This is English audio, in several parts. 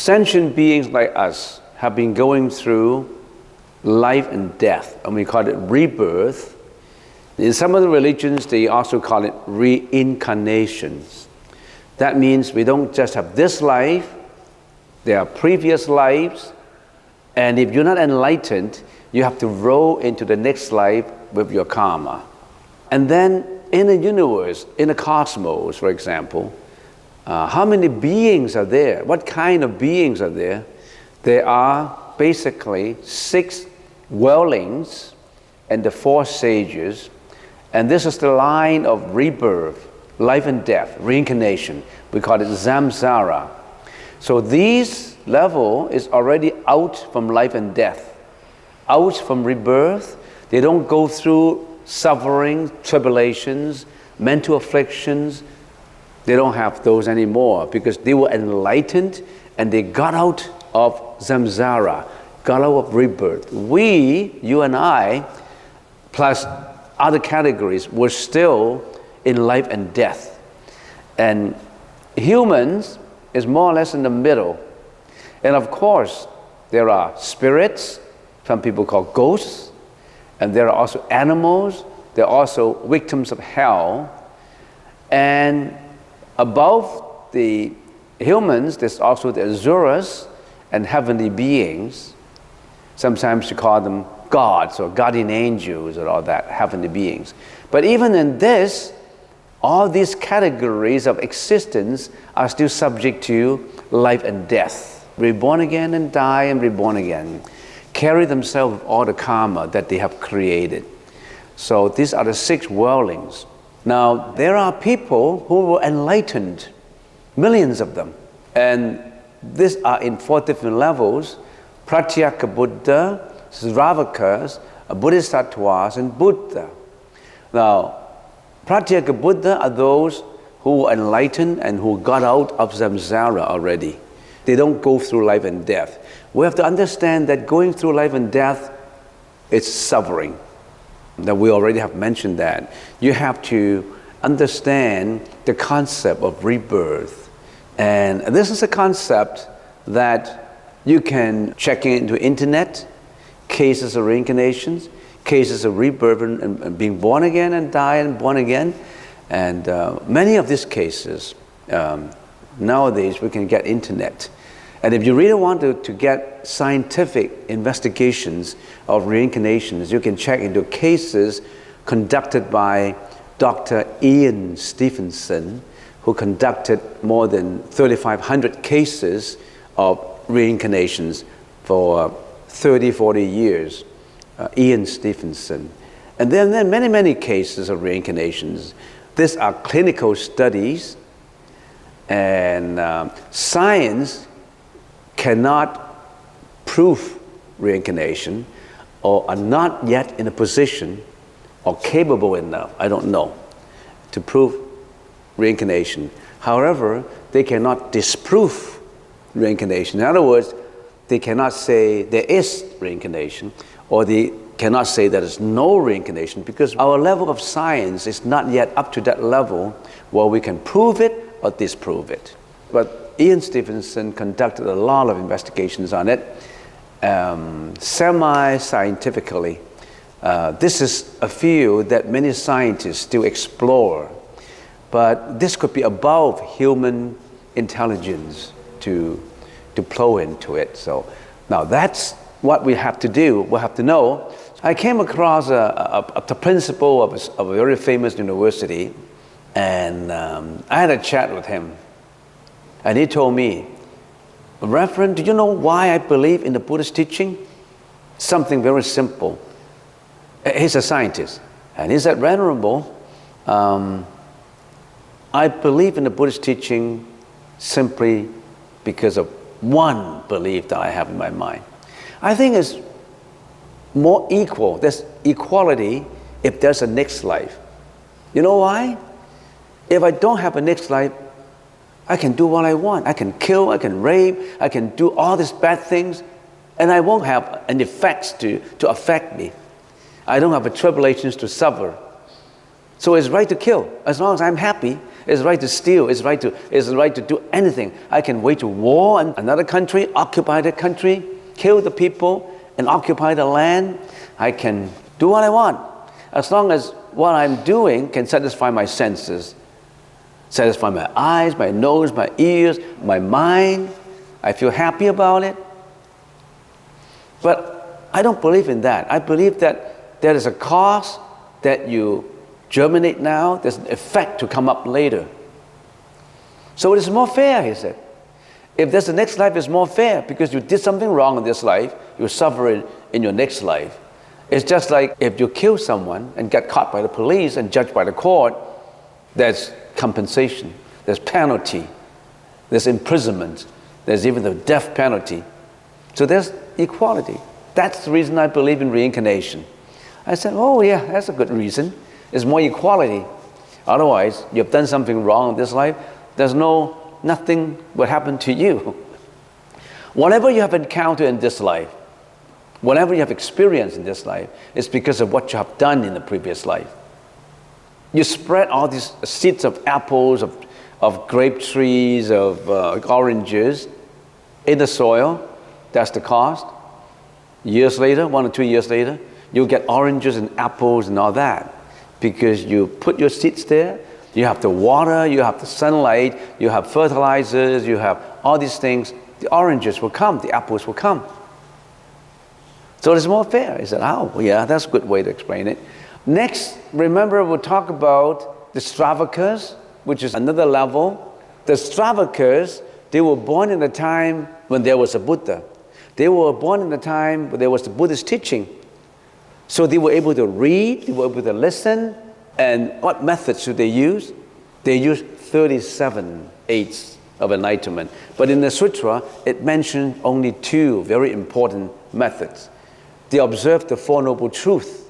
Sentient beings like us have been going through life and death, and we call it rebirth. In some of the religions, they also call it reincarnations. That means we don't just have this life, there are previous lives, and if you're not enlightened, you have to roll into the next life with your karma. And then in the universe, in the cosmos, for example, how many beings are there? What kind of beings are there? There are basically 6 dwellings and the 4 sages, and this is the line of rebirth, life and death, reincarnation. We call it samsara. So this level is already out from life and death, out from rebirth. They don't go through suffering, tribulations, mental afflictions. They don't have those anymore because they were enlightened and they got out of samsara, got out of rebirth. We, you and I, plus other categories, were still in life and death. And humans is more or less in the middle. And of course, there are spirits, some people call ghosts, and there are also animals, there are also victims of hell. And above the humans, there's also the asuras and heavenly beings. Sometimes you call them gods or guardian angels or all that, heavenly beings. But even in this, all these categories of existence are still subject to life and death. Reborn again and die and reborn again. Carry themselves with all the karma that they have created. So these are the 6 worldlings. Now, there are people who were enlightened, millions of them. And these are in 4 different levels: Pratyeka Buddha, Sravakas, Bodhisattvas, and Buddha. Now, Pratyeka Buddha are those who were enlightened and who got out of samsara already. They don't go through life and death. We have to understand that going through life and death is suffering. That we already have mentioned that. You have to understand the concept of rebirth. And this is a concept that you can check into internet, cases of reincarnations, cases of rebirth and being born again and die and born again. And many of these cases, nowadays we can get internet. And if you really want to get scientific investigations of reincarnations, you can check into cases conducted by Dr. Ian Stevenson, who conducted more than 3,500 cases of reincarnations for 30, 40 years. Ian Stevenson. And then there are many, many cases of reincarnations. These are clinical studies, and science cannot prove reincarnation, or are not yet in a position or capable enough, I don't know, to prove reincarnation. However, they cannot disprove reincarnation. In other words, they cannot say there is reincarnation, or they cannot say there is no reincarnation, because our level of science is not yet up to that level where we can prove it or disprove it. But Ian Stevenson conducted a lot of investigations on it, semi-scientifically. This is a field that many scientists still explore, but this could be above human intelligence to plow into it. So now that's what we have to do. We have to know. I came across the principal of a very famous university, and I had a chat with him. And he told me, Reverend, do you know why I believe in the Buddhist teaching? Something very simple. He's a scientist. And he said, Venerable, I believe in the Buddhist teaching simply because of one belief that I have in my mind. I think it's more equal. There's equality if there's a next life. You know why? If I don't have a next life, I can do what I want. I can kill, I can rape, I can do all these bad things, and I won't have any effects to affect me. I don't have tribulations to suffer. So it's right to kill. As long as I'm happy It's right to steal. It's right to do anything. I can wage a war in another country, occupy that country, kill the people, and occupy the land. I can do what I want, as long as what I'm doing can satisfy my senses, satisfy my eyes, my nose, my ears, my mind. I feel happy about it. But I don't believe in that. I believe that there is a cause that you germinate now, there's an effect to come up later. So it is more fair, he said. If there's the next life, it's more fair because you did something wrong in this life, you suffer it in your next life. It's just like if you kill someone and get caught by the police and judged by the court, there's compensation, there's penalty, there's imprisonment, there's even the death penalty. So there's equality. That's the reason I believe in reincarnation. I said, oh yeah, that's a good reason. It's more equality. Otherwise, you've done something wrong in this life, nothing will happen to you. Whatever you have encountered in this life, whatever you have experienced in this life, is because of what you have done in the previous life. You spread all these seeds of apples, of grape trees, of oranges in the soil. That's the cost. Years later, 1 or 2 years later, you'll get oranges and apples and all that because you put your seeds there. You have the water, you have the sunlight, you have fertilizers, you have all these things. The oranges will come, the apples will come. So it's more fair. He said, oh, yeah, that's a good way to explain it. Next, remember, we'll talk about the Stravakas, which is another level. The Stravakas, they were born in a time when there was a Buddha. They were born in a time when there was the Buddhist teaching. So they were able to read, they were able to listen. And what methods should they use? They used 37 aids of enlightenment. But in the Sutra, it mentioned only 2 very important methods. They observed the Four Noble Truths.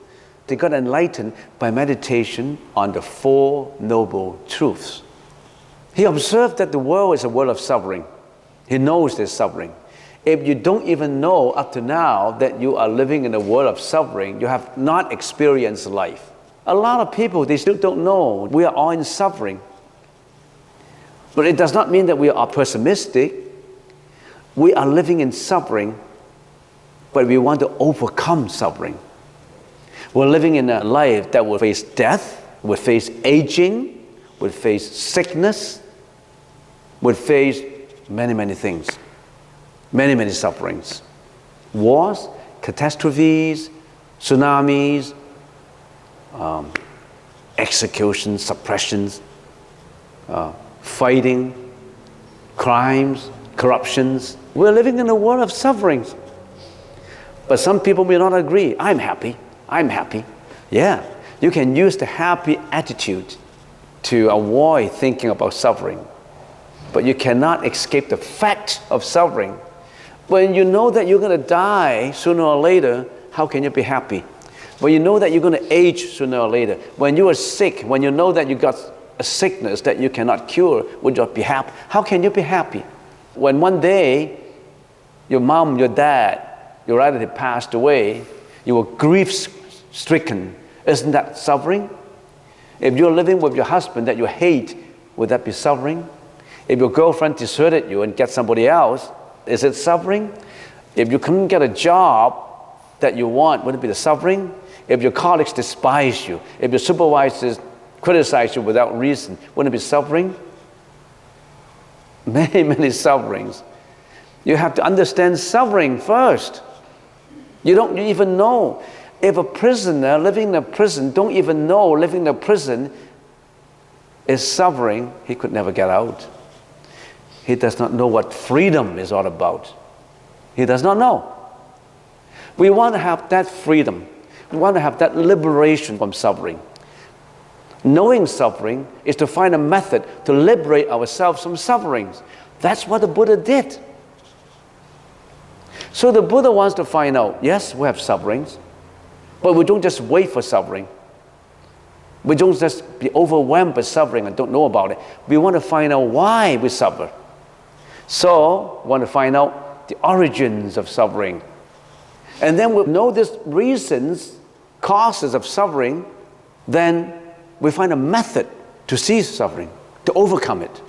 They got enlightened by meditation on the Four Noble Truths. He observed that the world is a world of suffering. He knows there's suffering. If you don't even know up to now that you are living in a world of suffering, you have not experienced life. A lot of people, they still don't know we are all in suffering. But it does not mean that we are pessimistic. We are living in suffering, but we want to overcome suffering. We're living in a life that will face death, will face aging, will face sickness, will face many, many things, many, many sufferings. Wars, catastrophes, tsunamis, executions, suppressions, fighting, crimes, corruptions. We're living in a world of sufferings. But some people may not agree. I'm happy. I'm happy. Yeah, you can use the happy attitude to avoid thinking about suffering. But you cannot escape the fact of suffering. When you know that you're going to die sooner or later, how can you be happy? When you know that you're going to age sooner or later, when you are sick, when you know that you got a sickness that you cannot cure, would you be happy? How can you be happy? When one day your mom, your dad, your relative passed away, you were grief-stricken. Isn't that suffering? If you're living with your husband that you hate, would that be suffering? If your girlfriend deserted you and get somebody else, is it suffering? If you couldn't get a job that you want, would it be the suffering? If your colleagues despise you, if your supervisors criticize you without reason, wouldn't it be suffering? Many, many sufferings. You have to understand suffering first. You don't even know. If a prisoner living in a prison don't even know living in a prison is suffering, he could never get out. He does not know what freedom is all about. He does not know. We want to have that freedom. We want to have that liberation from suffering. Knowing suffering is to find a method to liberate ourselves from sufferings. That's what the Buddha did. So the Buddha wants to find out, yes, we have sufferings, but we don't just wait for suffering. We don't just be overwhelmed by suffering and don't know about it. We want to find out why we suffer. So we want to find out the origins of suffering. And then we'll know these reasons, causes of suffering, then we find a method to cease suffering. to overcome it.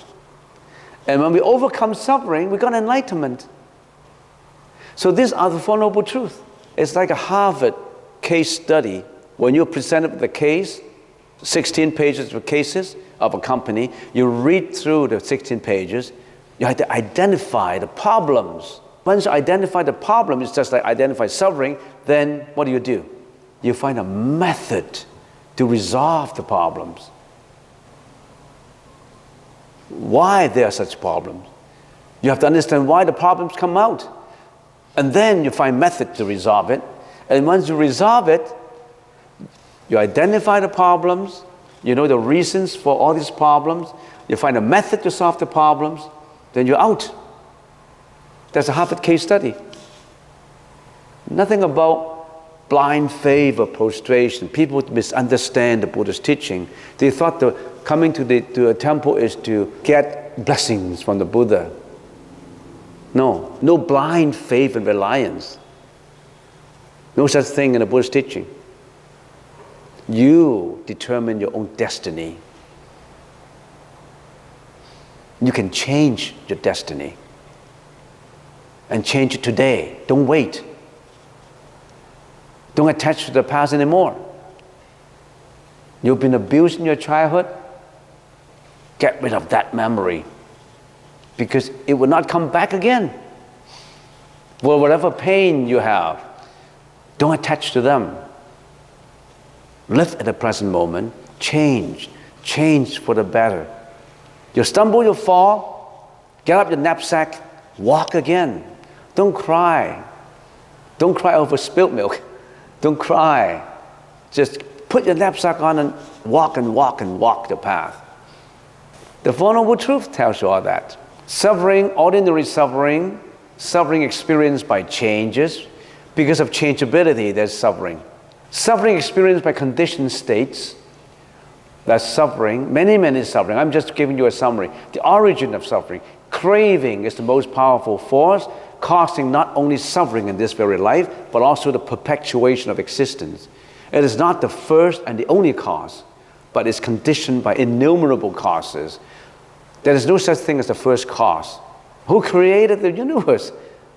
And when we overcome suffering, we got enlightenment. So these are the Four Noble Truths. It's like a Harvard case study. When you're presented with the case, 16 pages of cases of a company, you read through the 16 pages, you have to identify the problems. Once you identify the problem, it's just like identify suffering, then what do? You find a method to resolve the problems. Why there are such problems. You have to understand why the problems come out. And then you find method to resolve it. And once you resolve it, you identify the problems, you know the reasons for all these problems, you find a method to solve the problems, then you're out. That's a Harvard case study. Nothing about blind faith or prostration. People misunderstand the Buddha's teaching. They thought coming to a temple is to get blessings from the Buddha. No blind faith and reliance. No such thing in the Buddhist teaching. You determine your own destiny. You can change your destiny. And change it today. Don't wait. Don't attach to the past anymore. You've been abused in your childhood. Get rid of that memory. Because it will not come back again. For whatever pain you have, don't attach to them. Live at the present moment. Change for the better. You stumble, you fall. Get up your knapsack. Walk again. Don't cry. Don't cry over spilt milk. Don't cry. Just put your knapsack on and walk the path. The Four Noble Truths tells you all that. Suffering, ordinary suffering, suffering experienced by changes. Because of changeability, there's suffering. Suffering experienced by conditioned states, that's suffering. Many suffering. I'm just giving you a summary. The origin of suffering. Craving is the most powerful force, causing not only suffering in this very life, but also the perpetuation of existence. It is not the first and the only cause, but is conditioned by innumerable causes. There is no such thing as the first cause. Who created the universe?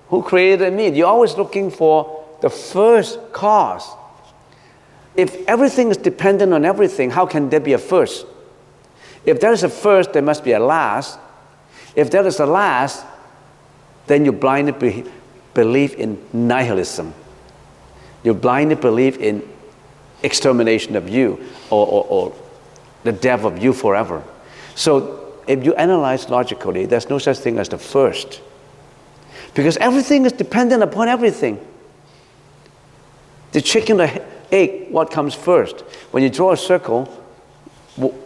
Who created me? You're always looking for the first cause. If everything is dependent on everything, how can there be a first? If there is a first, there must be a last. If there is a last, then you blindly believe in nihilism. You blindly believe in extermination of you or the death of you forever. So if you analyze logically, there's no such thing as the first. Because everything is dependent upon everything. The chicken or the egg, what comes first? When you draw a circle,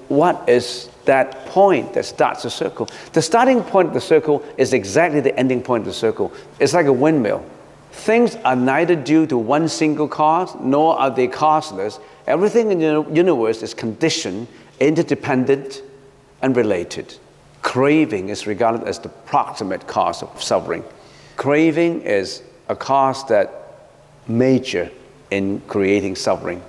what is that point that starts the circle? The starting point of the circle is exactly the ending point of the circle. It's like a windmill. Things are neither due to one single cause, nor are they causeless. Everything in the universe is conditioned, interdependent, and related. Craving is regarded as the proximate cause of suffering. Craving is a cause that major in creating suffering.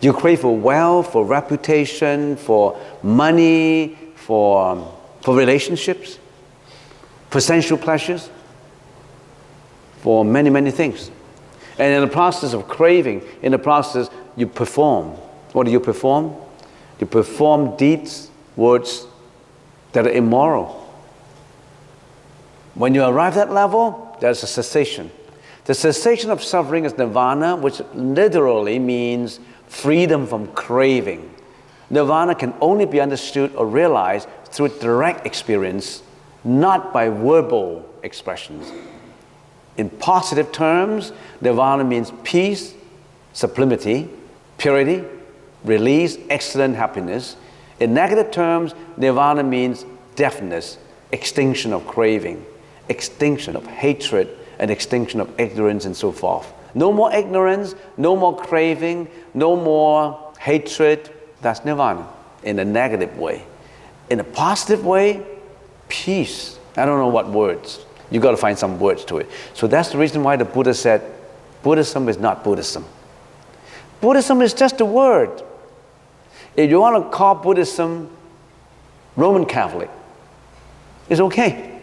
You crave for wealth, for reputation, for money, for relationships, for sensual pleasures, for many things. And in the process of craving, in the process you perform. What do you perform? You perform deeds, words that are immoral. When you arrive at that level, there's a cessation. The cessation of suffering is nirvana, which literally means freedom from craving. Nirvana can only be understood or realized through direct experience, not by verbal expressions. In positive terms, nirvana means peace, sublimity, purity, release, excellent happiness. In negative terms, nirvana means deafness, extinction of craving, extinction of hatred, and extinction of ignorance and so forth. No more ignorance, no more craving, no more hatred. That's nirvana in a negative way. In a positive way, peace. I don't know what words. You've got to find some words to it. So that's the reason why the Buddha said, Buddhism is not Buddhism. Buddhism is just a word. If you want to call Buddhism Roman Catholic. It's okay.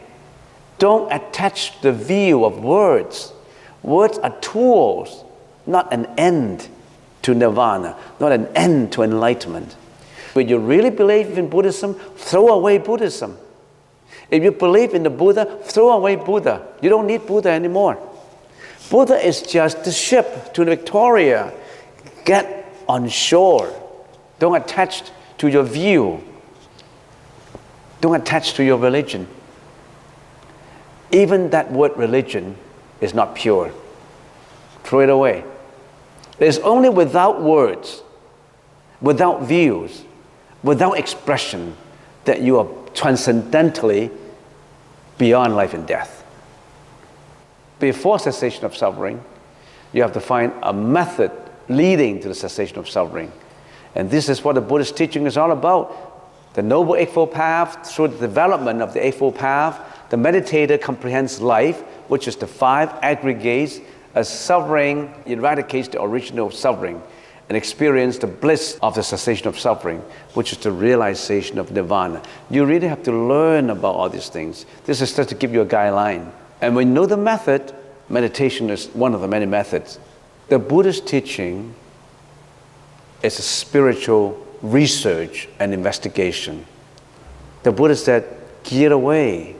Don't attach the view of words. Words are tools, not an end to nirvana, not an end to enlightenment. When you really believe in Buddhism, throw away Buddhism. If you believe in the Buddha, throw away Buddha. You don't need Buddha anymore. Buddha is just the ship to Victoria. Get on shore. Don't attach to your view. Don't attach to your religion. Even that word religion is not pure. Throw it away. It's only without words, without views, without expression that you are transcendentally beyond life and death. Before cessation of suffering, you have to find a method leading to the cessation of suffering. And this is what the Buddhist teaching is all about. The Noble Eightfold Path, through the development of the Eightfold Path, the meditator comprehends life, which is the 5 aggregates. As suffering eradicates the original suffering, and experience the bliss of the cessation of suffering, which is the realization of nirvana. You really have to learn about all these things. This is just to give you a guideline. And when you know the method, meditation is one of the many methods. The Buddhist teaching is a spiritual research and investigation. The Buddha said, get away,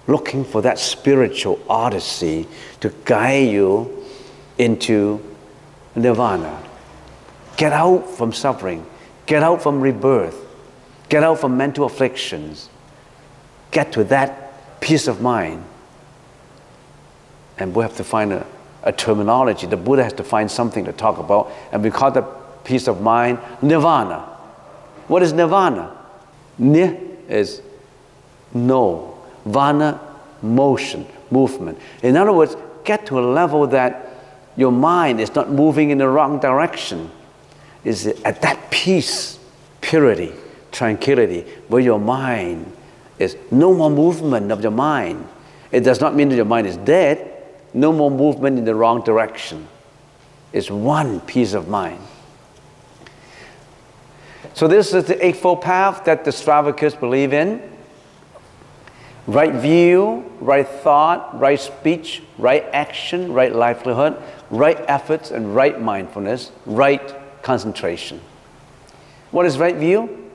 looking for that spiritual odyssey to guide you into nirvana. Get out from suffering. Get out from rebirth. Get out from mental afflictions. Get to that peace of mind. And we have to find a terminology. The Buddha has to find something to talk about, and we call the peace of mind nirvana. What is nirvana? Ni is no. Vana, motion, movement. In other words, get to a level that your mind is not moving in the wrong direction. Is at that peace, purity, tranquility, where your mind is no more movement of your mind. It does not mean that your mind is dead. No more movement in the wrong direction. It's one peace of mind. So this is the Eightfold Path that the Stravakas believe in. Right view, right thought, right speech, right action, right livelihood, right efforts, and right mindfulness, right concentration. What is right view?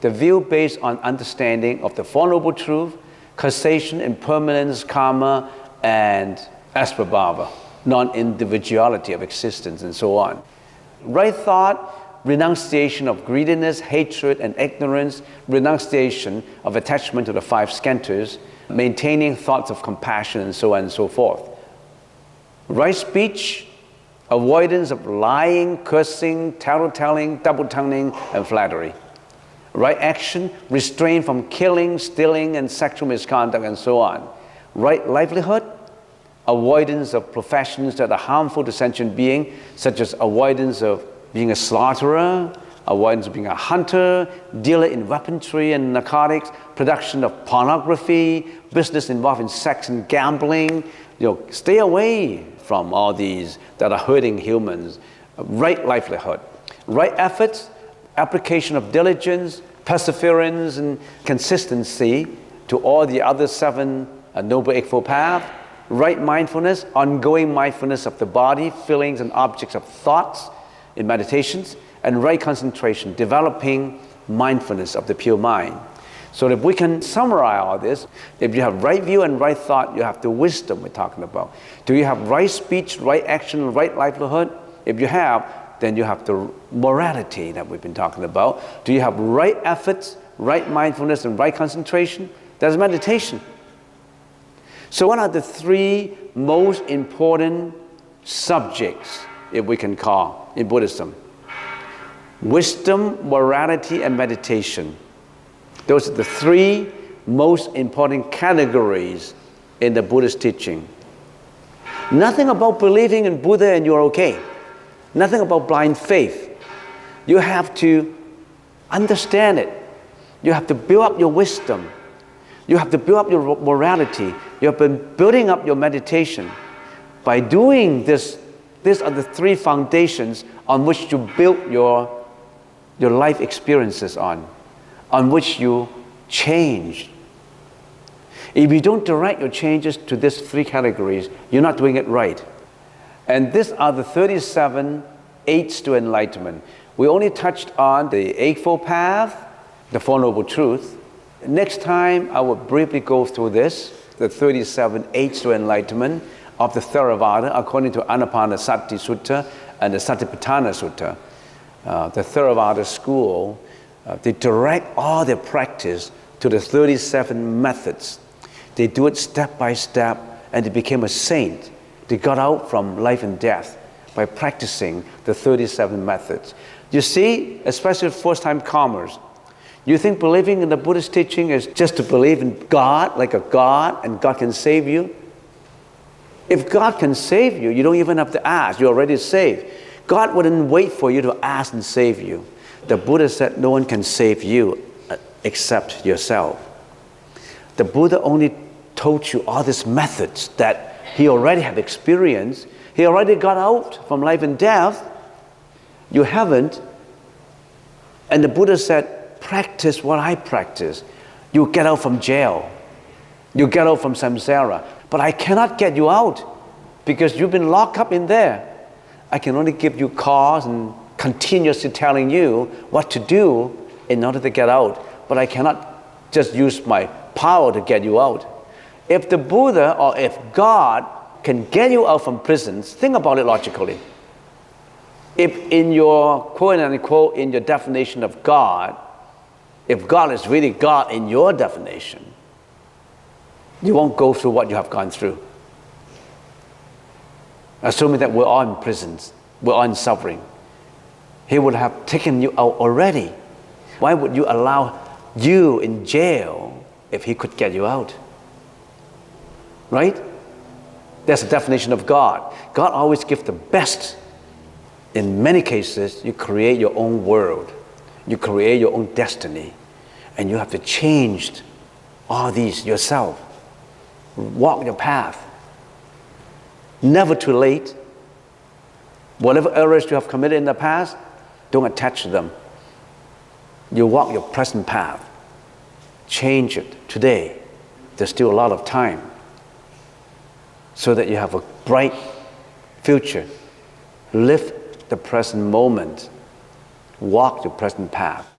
The view based on understanding of the Four Noble Truths, causation, impermanence, karma, and asprabhava, non-individuality of existence, and so on. Right thought, renunciation of greediness, hatred, and ignorance, renunciation of attachment to the 5 skandhas, maintaining thoughts of compassion, and so on and so forth. Right speech, avoidance of lying, cursing, tattletelling, double-tonguing, and flattery. Right action, restrain from killing, stealing, and sexual misconduct, and so on. Right livelihood, avoidance of professions that are harmful to sentient beings, such as avoidance of being a slaughterer, avoidance of being a hunter, dealer in weaponry and narcotics, production of pornography, business involved in sex and gambling. Stay away from all these that are hurting humans. Right livelihood, right efforts, application of diligence, perseverance, and consistency to all the other 7 Noble Eightfold Paths. Right mindfulness, ongoing mindfulness of the body, feelings, and objects of thoughts in meditations. And right concentration, developing mindfulness of the pure mind. So if we can summarize all this, if you have right view and right thought, you have the wisdom we're talking about. Do you have right speech, right action, right livelihood? If you have, then you have the morality that we've been talking about. Do you have right efforts, right mindfulness, and right concentration? That's meditation. So what are the 3 most important subjects, if we can call, in Buddhism? Wisdom, morality, and meditation. Those are the 3 most important categories in the Buddhist teaching. Nothing about believing in Buddha and you're okay. Nothing about blind faith. You have to understand it. You have to build up your wisdom. You have to build up your morality. You have been building up your meditation. By doing this, these are the 3 foundations on which you build your life experiences on on which you change. If you don't direct your changes to these three categories, you're not doing it right. And these are the 37 aids to enlightenment. We only touched on the Eightfold Path, the Four Noble Truths. Next time, I will briefly go through this, the 37 aids to enlightenment of the Theravada, according to Anapanasati Sutta and the Satipatthana Sutta. The Theravada school, they direct all their practice to the 37 methods. They do it step by step, and they became a saint. They got out from life and death by practicing the 37 methods. You see, especially first-time comers, you think believing in the Buddhist teaching is just to believe in God, like a God, and God can save you? If God can save you, you don't even have to ask. You're already saved. God wouldn't wait for you to ask and save you. The Buddha said no one can save you except yourself. The Buddha only told you all these methods that he already have experienced. He already got out from life and death. You haven't. And the Buddha said, practice what I practice. You get out from jail. You get out from samsara. But I cannot get you out because you've been locked up in there. I can only give you cause and continuously telling you what to do in order to get out. But I cannot just use my power to get you out. If the Buddha or if God can get you out from prisons, think about it logically. If in your quote unquote, in your definition of God, if God is really God in your definition, you won't go through what you have gone through. Assuming that we're all in prisons, we're all in suffering. He would have taken you out already. Why would you allow you in jail if he could get you out? Right? That's the definition of God. God always gives the best. In many cases, you create your own world. You create your own destiny. And you have to change all these yourself. Walk your path. Never too late. Whatever errors you have committed in the past, don't attach to them. You walk your present path. Change it today. There's still a lot of time. So that you have a bright future. Live the present moment. Walk your present path.